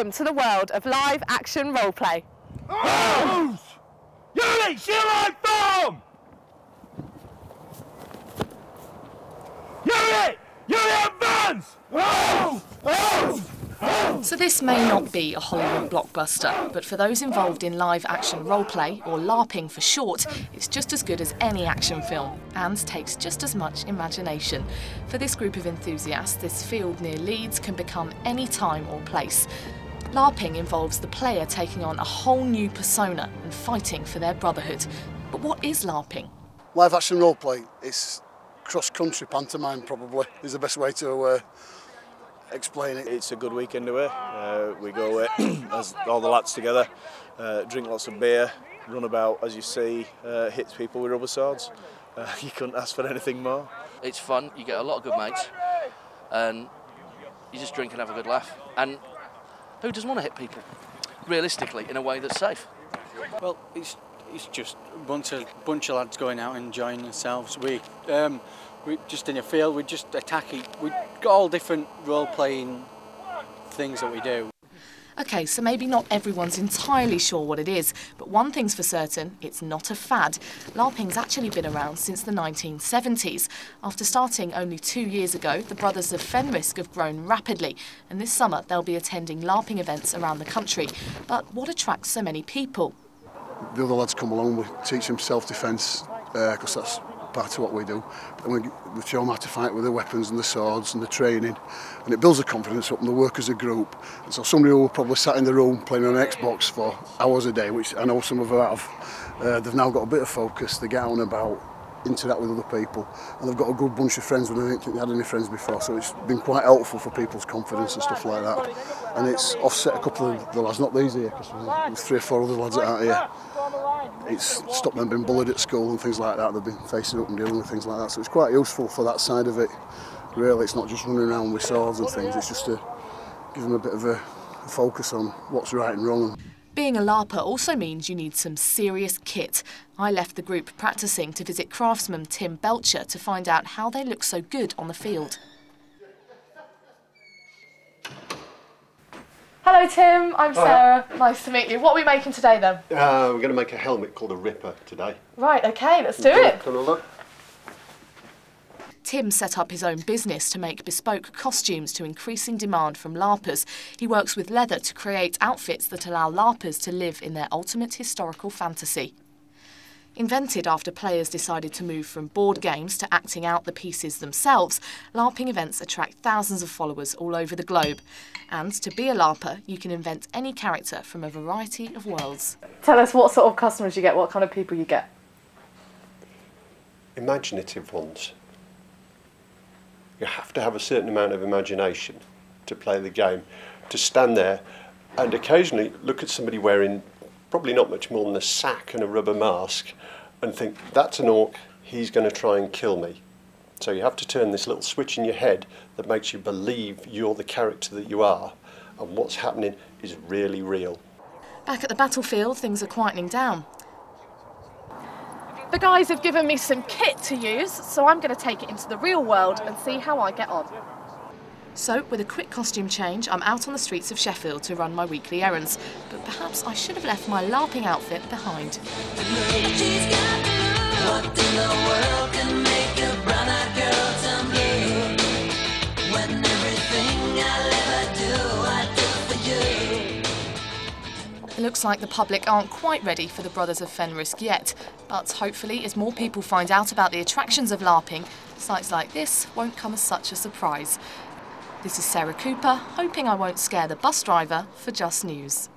Welcome to the world of live action roleplay. Unit, shield form! Unit advance! So this may not be a Hollywood blockbuster, but for those involved in live action roleplay, or LARPing for short, it's just as good as any action film and takes just as much imagination. For this group of enthusiasts, this field near Leeds can become any time or place. LARPing involves the player taking on a whole new persona and fighting for their brotherhood. But what is LARPing? Live action roleplay is cross-country pantomime, probably, is the best way to explain it. It's a good weekend away. We go away as all the lads together, drink lots of beer, run about as you see, hit people with rubber swords. You couldn't ask for anything more. It's fun, you get a lot of good mates, and you just drink and have a good laugh. And who doesn't want to hit people, realistically, in a way that's safe? Well, it's just a bunch of lads going out and enjoying themselves. We just in a field, we just attack it. We've got all different role-playing things that we do. OK, so maybe not everyone's entirely sure what it is, but one thing's for certain, it's not a fad. LARPing's actually been around since the 1970s. After starting only 2 years ago, the Brothers of Fenrisk have grown rapidly, and this summer they'll be attending LARPing events around the country. But what attracts so many people? The other lads come along, we teach them self-defence, because that's part of what we do. And we show them how to fight with the weapons and the swords and the training. And it builds the confidence up and they work as a group. And so somebody who probably sat in the room playing on an Xbox for hours a day, which I know some of them have, they've now got a bit of focus, they get out and about, interact with other people, and they've got a good bunch of friends when they didn't think they had any friends before, so it's been quite helpful for people's confidence and stuff like that. And it's offset a couple of the lads, not these here, because there's 3 or 4 other lads that aren't here. It's stopped them being bullied at school and things like that. They've been facing up and dealing with things like that, so it's quite useful for that side of it. Really, it's not just running around with swords and things, it's just to give them a bit of a focus on what's right and wrong. Being a LARPer also means you need some serious kit. I left the group practising to visit craftsman Tim Belcher to find out how they look so good on the field. Hello Tim, I'm Sarah. Nice to meet you. What are we making today then? We're going to make a helmet called a Ripper today. Right, OK, let's do it. Come on, look. Tim set up his own business to make bespoke costumes to increasing demand from LARPers. He works with leather to create outfits that allow LARPers to live in their ultimate historical fantasy. Invented after players decided to move from board games to acting out the pieces themselves, LARPing events attract thousands of followers all over the globe. And to be a LARPer, you can invent any character from a variety of worlds. Tell us what sort of customers you get, what kind of people you get. Imaginative ones. You have to have a certain amount of imagination to play the game, to stand there and occasionally look at somebody wearing probably not much more than a sack and a rubber mask and think, that's an orc, he's going to try and kill me. So you have to turn this little switch in your head that makes you believe you're the character that you are and what's happening is really real. Back at the battlefield, things are quietening down. The guys have given me some kit to use, so I'm going to take it into the real world and see how I get on. So, with a quick costume change, I'm out on the streets of Sheffield to run my weekly errands. But perhaps I should have left my LARPing outfit behind. It looks like the public aren't quite ready for the Brothers of Fenrisk yet, but hopefully as more people find out about the attractions of LARPing, sights like this won't come as such a surprise. This is Sarah Cooper, hoping I won't scare the bus driver for Just News.